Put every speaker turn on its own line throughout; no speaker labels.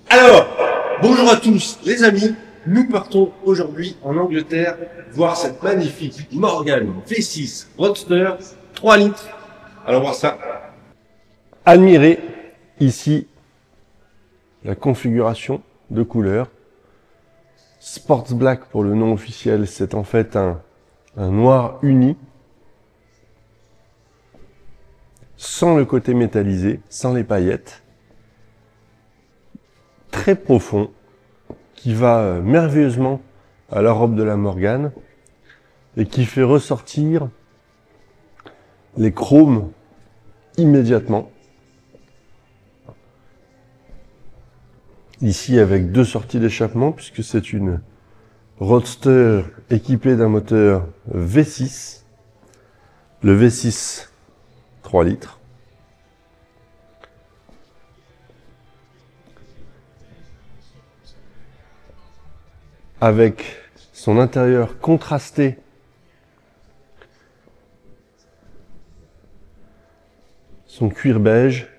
Alors, bonjour à tous les amis, nous partons aujourd'hui en Angleterre voir cette magnifique Morgan V6 Roadster 3 litres. Allons voir ça.
Admirez ici la configuration de couleur. Sports Black pour le nom officiel, c'est en fait un noir uni, sans le côté métallisé, sans les paillettes, très profond, qui va merveilleusement à la robe de la Morgan et qui fait ressortir les chromes immédiatement. Ici avec deux sorties d'échappement puisque c'est une Roadster équipée d'un moteur V6, le V6 3 litres. Avec son intérieur contrasté son cuir beige,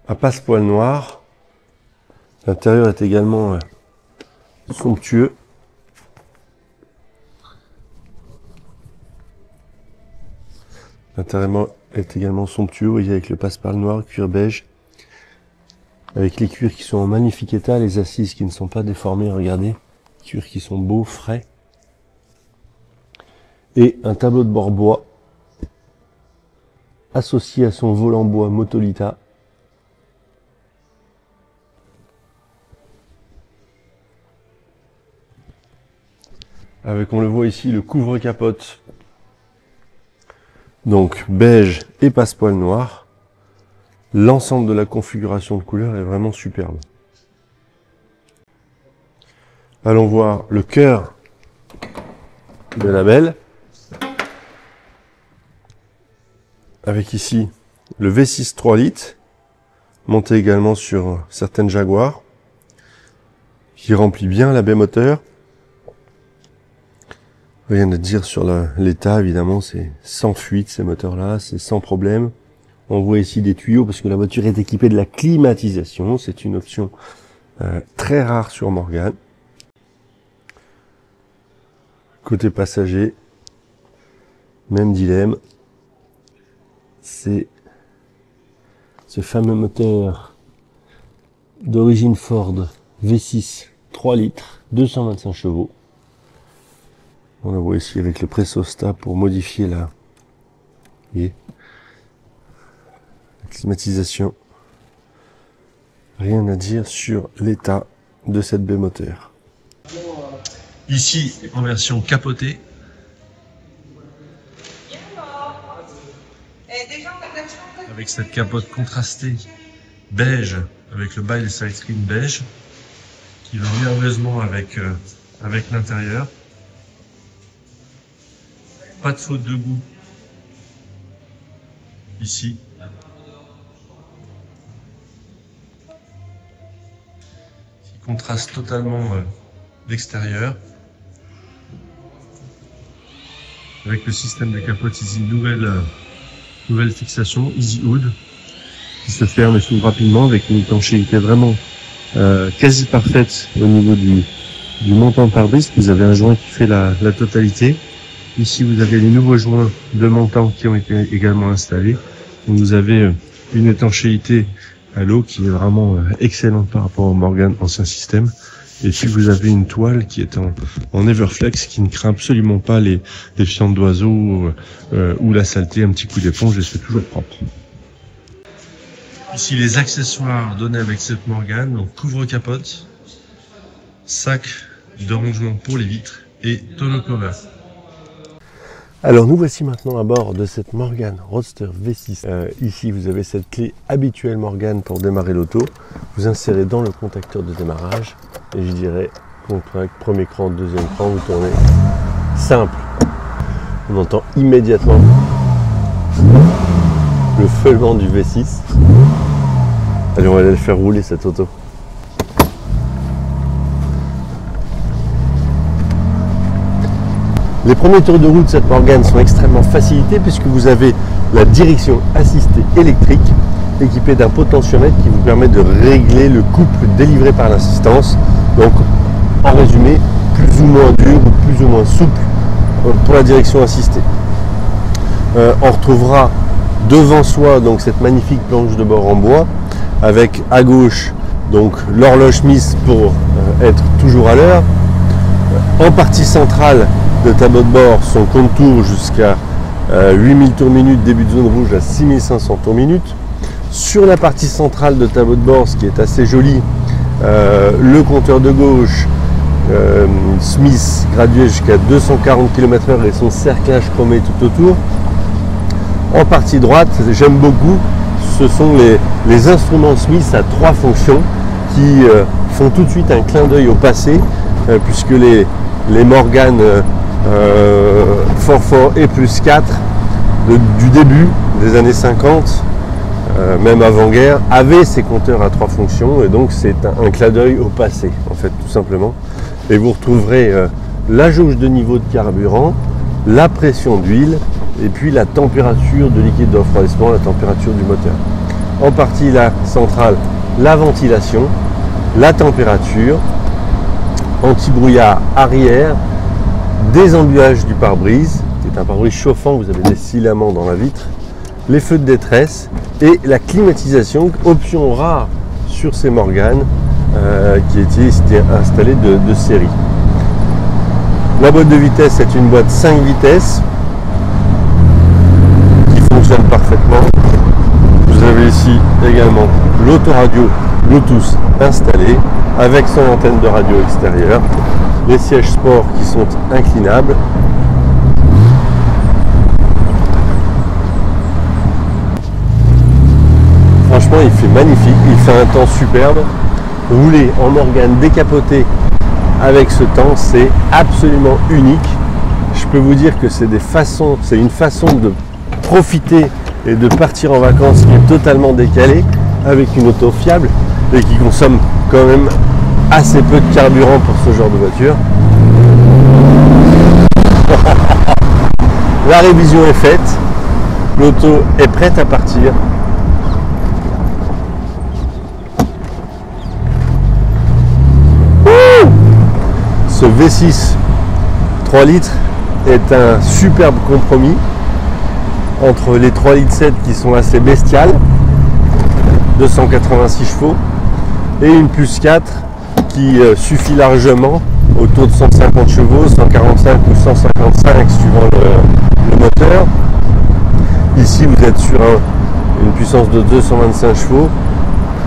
à passepoil noir. L'intérieur est également somptueux. L'intérieur est également somptueux, vous voyez, avec le passepoil noir, cuir beige, avec les cuirs qui sont en magnifique état, les assises qui ne sont pas déformées, regardez, cuirs qui sont beaux, frais, et un tableau de bord bois associé à son volant bois Motolita. Avec, on le voit ici, le couvre-capote, donc beige et passepoil noir. L'ensemble de la configuration de couleurs est vraiment superbe. Allons voir le cœur de la belle. Avec ici le V6 3 litres, monté également sur certaines Jaguar, qui remplit bien la baie moteur. Rien à dire sur l'état, évidemment, c'est sans fuite ces moteurs-là, c'est sans problème. On voit ici des tuyaux parce que la voiture est équipée de la climatisation, c'est une option très rare sur Morgan. Côté passager, même dilemme, c'est ce fameux moteur d'origine Ford V6 3 litres, 225 chevaux. On la voit ici avec le pressostat pour modifier la climatisation. Rien à dire sur l'état de cette baie moteur.
Ici en version capotée. Avec cette capote contrastée beige avec le bas et le side screen beige qui va merveilleusement avec l'intérieur. Pas de faute de goût ici. Qui contraste totalement l'extérieur. Avec le système de capote ici, nouvelle fixation, Easy Hood, qui se ferme et s'ouvre rapidement avec une étanchéité vraiment quasi parfaite au niveau du montant de pare-brise. Vous avez un joint qui fait la totalité. Ici, vous avez les nouveaux joints de montant qui ont été également installés. Donc, vous avez une étanchéité à l'eau qui est vraiment excellente par rapport au Morgan ancien système. Et puis, vous avez une toile qui est en Everflex qui ne craint absolument pas les fientes d'oiseaux ou la saleté. Un petit coup d'éponge et c'est toujours propre. Ici, les accessoires donnés avec cette Morgan, donc couvre-capote, sac de rangement pour les vitres et tonneau cover.
Alors nous voici maintenant à bord de cette Morgan Roadster V6. Ici vous avez cette clé habituelle Morgan pour démarrer l'auto. Vous insérez dans le contacteur de démarrage et je dirais contact, premier cran, deuxième cran, vous tournez. Simple. On entend immédiatement le feulement du V6. Allez, on va aller le faire rouler cette auto. Les premiers tours de route de cette Morgan sont extrêmement facilités puisque vous avez la direction assistée électrique équipée d'un potentiomètre qui vous permet de régler le couple délivré par l'assistance. Donc en résumé, plus ou moins dur ou plus ou moins souple pour la direction assistée. On retrouvera devant soi donc cette magnifique planche de bord en bois avec à gauche donc l'horloge Smith pour être toujours à l'heure. En partie centrale de tableau de bord, son compte-tours jusqu'à 8000 tours minute, début de zone rouge à 6500 tours minute. Sur la partie centrale de tableau de bord, ce qui est assez joli, le compteur de gauche Smith gradué jusqu'à 240 km/h et son cerclage chromé tout autour. En partie droite, j'aime beaucoup, ce sont les instruments Smith à 3 fonctions qui font tout de suite un clin d'œil au passé, puisque les Morgan Fort et plus 4 du début des années 50, même avant-guerre, avaient ces compteurs à 3 fonctions, et donc c'est un clin d'œil au passé, en fait, tout simplement. Et vous retrouverez la jauge de niveau de carburant, la pression d'huile, et puis la température de liquide de refroidissement, la température du moteur. En partie la centrale, la ventilation, la température, anti-brouillard arrière, désembuage du pare-brise, qui est un pare-brise chauffant, vous avez des filaments dans la vitre, les feux de détresse et la climatisation, option rare sur ces Morgan, qui était installée de série. La boîte de vitesse est une boîte 5 vitesses qui fonctionne parfaitement. Vous avez ici également l'autoradio Bluetooth installé avec son antenne de radio extérieure, les sièges sport qui sont inclinables. Franchement, il fait magnifique, il fait un temps superbe. Rouler en Morgan décapoté avec ce temps, c'est absolument unique. Je peux vous dire que c'est une façon de profiter et de partir en vacances qui est totalement décalée, avec une auto fiable et qui consomme quand même assez peu de carburant pour ce genre de voiture. La révision est faite, l'auto est prête à partir. Ce V6 3 litres est un superbe compromis entre les 3 litres 7 qui sont assez bestiales, 286 chevaux, et une plus 4 qui suffit largement autour de 150 chevaux, 145 ou 155 suivant le moteur. Ici vous êtes sur une puissance de 225 chevaux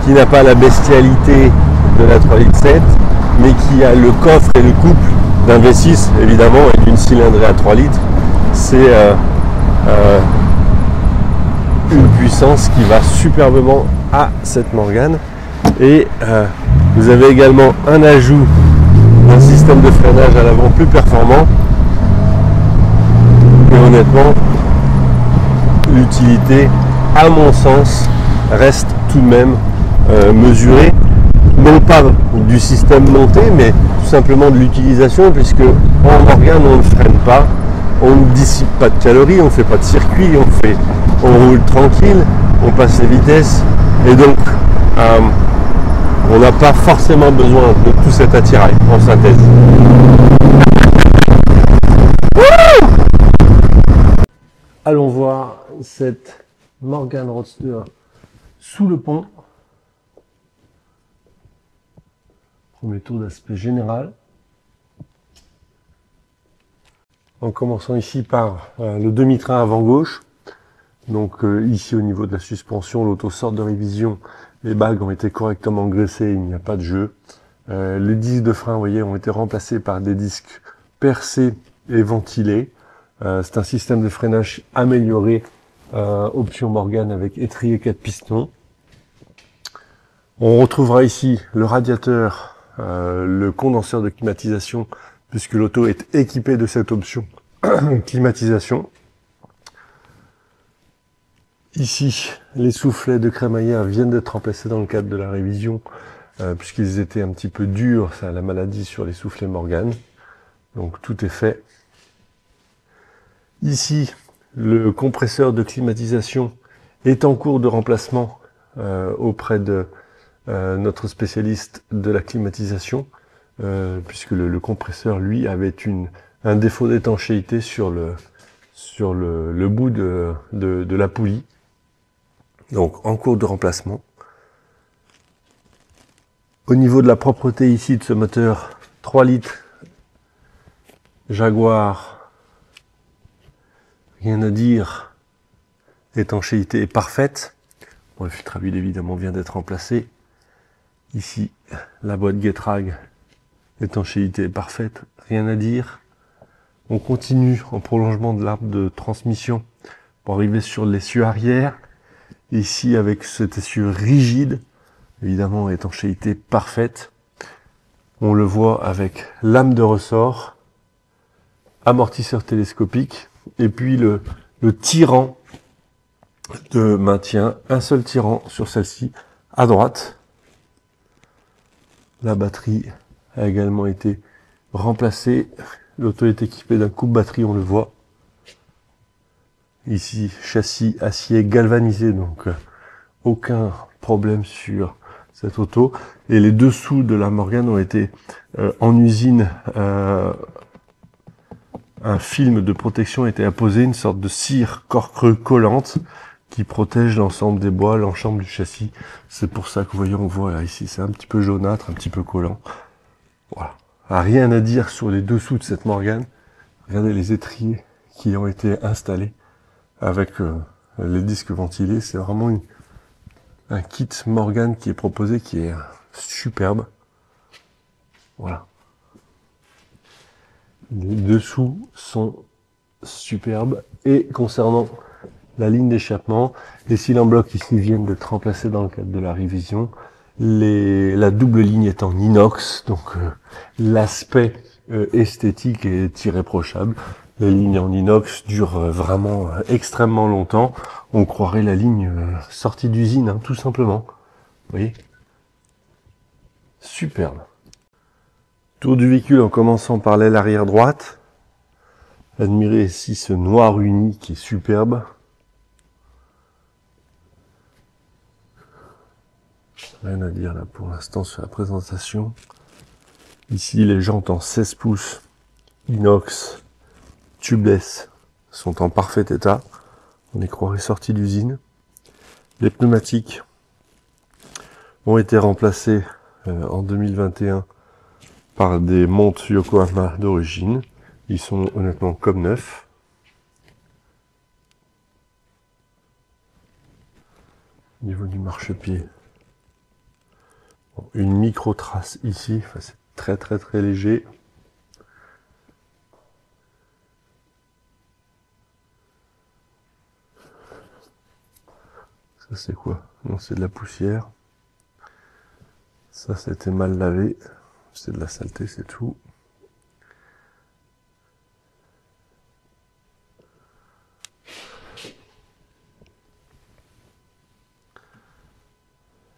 qui n'a pas la bestialité de la 3 litres 7, mais qui a le coffre et le couple d'un V6 évidemment et d'une cylindrée à 3 litres. C'est une puissance qui va superbement à cette Morgan. Et vous avez également un ajout d'un système de freinage à l'avant plus performant. Et honnêtement, l'utilité, à mon sens, reste tout de même mesurée. Non pas du système monté, mais tout simplement de l'utilisation, puisque en Morgan on ne freine pas, on ne dissipe pas de calories, on ne fait pas de circuit, on roule tranquille, on passe les vitesses, et donc on n'a pas forcément besoin de tout cet attirail en synthèse. Allons voir cette Morgan Roadster sous le pont. Premier tour d'aspect général. En commençant ici par le demi-train avant gauche. Donc ici au niveau de la suspension, l'auto sort de révision, les bagues ont été correctement graissées, il n'y a pas de jeu. Les disques de frein, vous voyez, ont été remplacés par des disques percés et ventilés. C'est un système de freinage amélioré, option Morgan avec étrier 4 pistons. On retrouvera ici le radiateur, le condenseur de climatisation, puisque l'auto est équipée de cette option climatisation. Ici, les soufflets de crémaillère viennent d'être remplacés dans le cadre de la révision, puisqu'ils étaient un petit peu durs, ça a la maladie sur les soufflets Morgan. Donc tout est fait. Ici, Le compresseur de climatisation est en cours de remplacement auprès de notre spécialiste de la climatisation, puisque le compresseur, lui, avait un défaut d'étanchéité sur le bout de la poulie. Donc en cours de remplacement. Au niveau de la propreté ici de ce moteur, 3 litres Jaguar, rien à dire, étanchéité est parfaite. Bon, le filtre à huile évidemment vient d'être remplacé. Ici, la boîte Getrag, étanchéité est parfaite, rien à dire. On continue en prolongement de l'arbre de transmission pour arriver sur l'essieu arrière. Ici, avec cet essieu rigide, évidemment, étanchéité parfaite. On le voit avec lame de ressort, amortisseur télescopique, et puis le tirant de maintien, un seul tirant sur celle-ci, à droite. La batterie a également été remplacée. L'auto est équipée d'un coupe-batterie, on le voit. Ici, châssis acier galvanisé, donc aucun problème sur cette auto. Et les dessous de la Morgane ont été en usine, un film de protection a été apposé, une sorte de cire corps creux collante qui protège l'ensemble des bois, l'ensemble du châssis. C'est pour ça que vous voyez, on voit là, ici, c'est un petit peu jaunâtre, un petit peu collant. Voilà. Rien à dire sur les dessous de cette Morgane. Regardez les étriers qui ont été installés avec les disques ventilés. C'est vraiment un kit Morgane qui est proposé, qui est superbe. Voilà. Les dessous sont superbes. Et concernant la ligne d'échappement, les cylindres blocs ici viennent d'être remplacés dans le cadre de la révision. La double ligne est en inox, donc l'aspect esthétique est irréprochable. Les lignes en inox durent vraiment extrêmement longtemps. On croirait la ligne sortie d'usine, hein, tout simplement. Vous voyez? Superbe. Tour du véhicule en commençant par l'aile arrière droite. Admirez ici ce noir uni qui est superbe. Rien à dire là pour l'instant sur la présentation. Ici les jantes en 16 pouces inox tubeless sont en parfait état. On les croirait sortis d'usine. Les pneumatiques ont été remplacés en 2021 par des montes Yokohama d'origine. Ils sont honnêtement comme neufs. Au niveau du marchepied, une micro trace ici, enfin, c'est très très très léger. Ça c'est quoi? Non, c'est de la poussière. Ça c'était mal lavé, c'est de la saleté, c'est tout.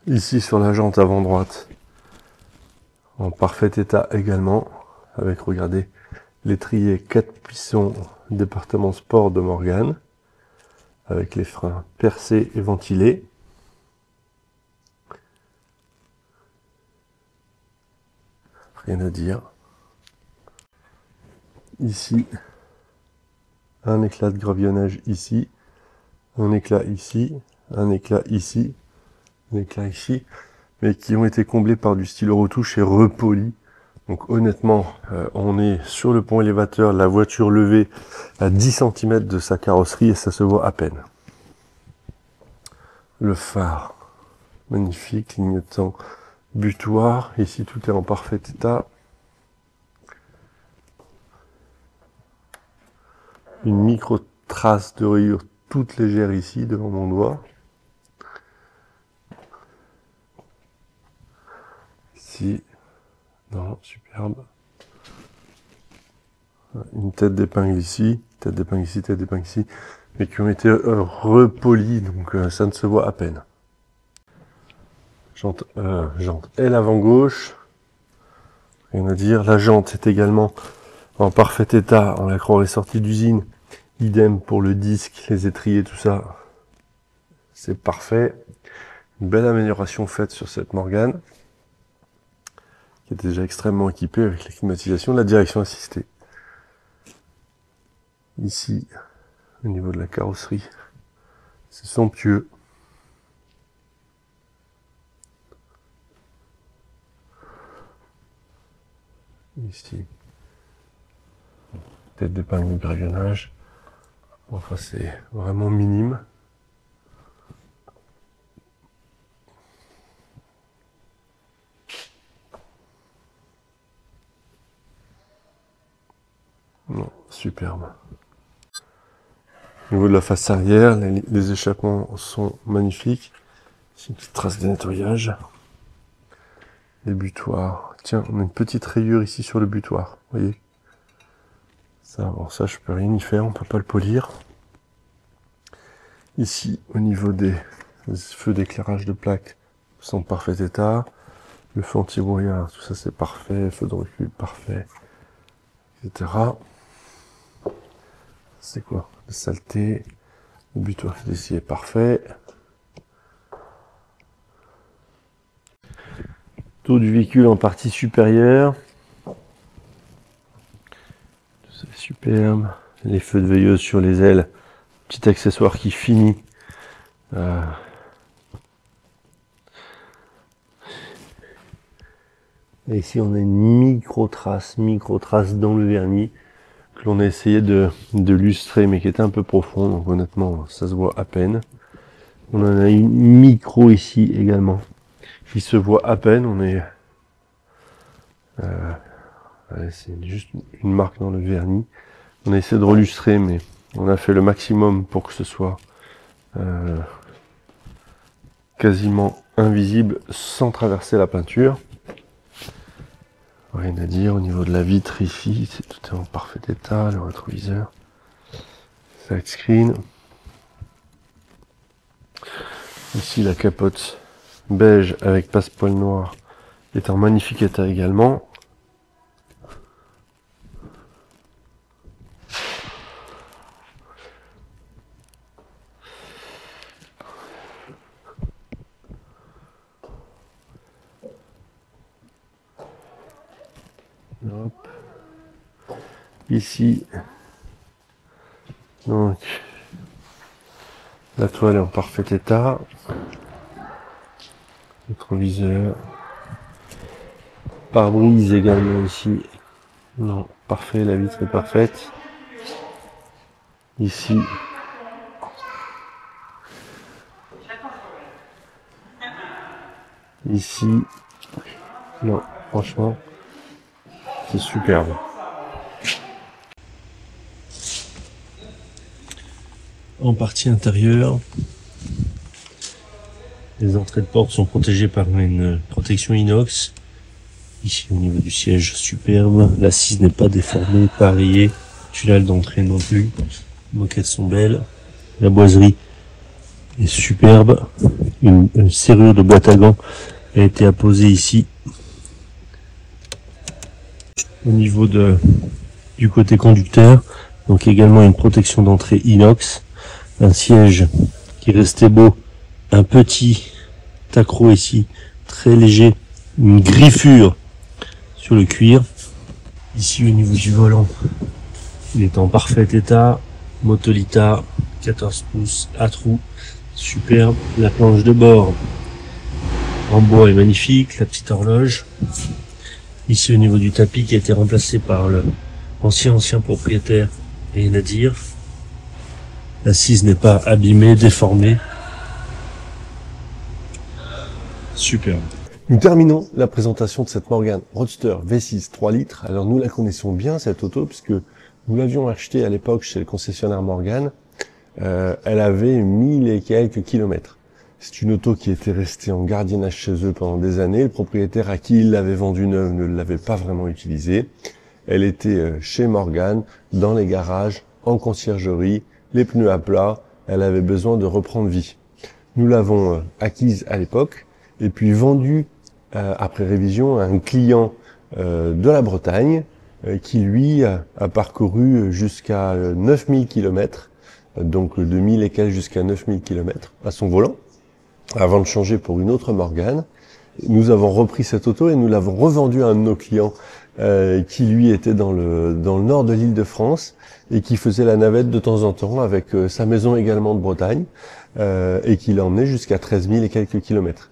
Ici sur la jante avant droite, en parfait état également, avec, regardez, l'étrier 4 pistons département sport de Morgane, avec les freins percés et ventilés. Rien à dire. Ici, un éclat de gravillonnage ici, un éclat ici, un éclat ici, un éclat ici, mais qui ont été comblés par du stylo retouche et repoli. Donc honnêtement, on est sur le pont élévateur, la voiture levée à 10 cm de sa carrosserie et ça se voit à peine. Le phare, magnifique, clignotant butoir. Ici tout est en parfait état. Une micro trace de rayure toute légère ici devant mon doigt. Ici, non, superbe. Une tête d'épingle ici, tête d'épingle ici, tête d'épingle ici, mais qui ont été repolis, donc ça ne se voit à peine. Jante aile avant gauche, rien à dire. La jante est également en parfait état, on la croirait sortie d'usine, Idem pour le disque, les étriers, tout ça. C'est parfait. Une belle amélioration faite sur cette Morgane, qui est déjà extrêmement équipée avec la climatisation, la direction assistée. Ici, au niveau de la carrosserie, c'est somptueux. Ici, tête d'épingle de gravillonnage. Enfin, c'est vraiment minime. Non, superbe. Au niveau de la face arrière, les échappements sont magnifiques. C'est une petite trace de nettoyage. Les butoirs. Tiens, on a une petite rayure ici sur le butoir. Vous voyez? Ça, bon, ça, je peux rien y faire, on peut pas le polir. Ici, au niveau des feux d'éclairage de plaque, sont en parfait état. Le feu anti-brouillard, tout ça c'est parfait. Feu de recul, parfait. Etc. C'est quoi? La saleté. Le butoir ici est parfait. Tout du véhicule en partie supérieure. C'est superbe. Les feux de veilleuse sur les ailes. Petit accessoire qui finit. Et ici on a une micro-trace dans le vernis que l'on a essayé de lustrer mais qui était un peu profond. Donc honnêtement ça se voit à peine. On en a une micro ici également qui se voit à peine. On est c'est juste une marque dans le vernis. On a essayé de relustrer mais on a fait le maximum pour que ce soit quasiment invisible sans traverser la peinture. Rien à dire au niveau de la vitre ici, tout est en parfait état, le rétroviseur, sidescreen. Ici la capote beige avec passepoil noir est en magnifique état également. Hop. Ici, donc, la toile est en parfait état. Rétroviseur. Pare-brise également ici. Non, parfait, la vitre est parfaite. Ici. Ici. Non, franchement. C'est superbe. En partie intérieure, les entrées de porte sont protégées par une protection inox. Ici au niveau du siège, superbe. L'assise n'est pas déformée, pas rayée. Tunnel d'entrée non plus. Les moquettes sont belles. La boiserie est superbe. Une serrure de boîte à gants a été apposée ici. Au niveau du côté conducteur, donc également une protection d'entrée inox, un siège qui restait beau, un petit accroc ici, très léger, une griffure sur le cuir. Ici au niveau du volant, il est en parfait état, Motolita, 14 pouces à trous, superbe. La planche de bord en bois est magnifique, la petite horloge. Ici au niveau du tapis qui a été remplacé par le ancien propriétaire, rien à dire. L'assise n'est pas abîmée, déformée. Superbe. Nous terminons la présentation de cette Morgane Roadster V6 3 litres. Alors nous la connaissons bien cette auto puisque nous l'avions achetée à l'époque chez le concessionnaire Morgane. Elle avait 1000 et quelques kilomètres. C'est une auto qui était restée en gardiennage chez eux pendant des années. Le propriétaire à qui il l'avait vendue neuve ne l'avait pas vraiment utilisée. Elle était chez Morgane, dans les garages, en conciergerie, les pneus à plat. Elle avait besoin de reprendre vie. Nous l'avons acquise à l'époque et puis vendue après révision à un client de la Bretagne qui lui a parcouru jusqu'à 9000 km, donc de 1000 et quelques jusqu'à 9000 km à son volant, avant de changer pour une autre Morgane. Nous avons repris cette auto et nous l'avons revendue à un de nos clients qui lui était dans le nord de l'Île-de-France et qui faisait la navette de temps en temps avec sa maison également de Bretagne et qui l'a emmené jusqu'à 13 000 et quelques kilomètres.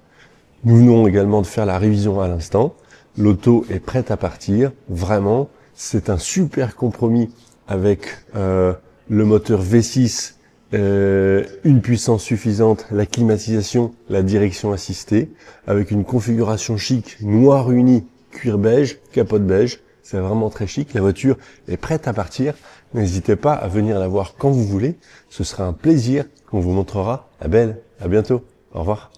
Nous venons également de faire la révision à l'instant. L'auto est prête à partir. Vraiment, c'est un super compromis avec le moteur V6, une puissance suffisante, la climatisation, la direction assistée, avec une configuration chic, noir uni, cuir beige, capote beige. C'est vraiment très chic. La voiture est prête à partir. N'hésitez pas à venir la voir quand vous voulez. Ce sera un plaisir qu'on vous montrera la belle. À bientôt. Au revoir.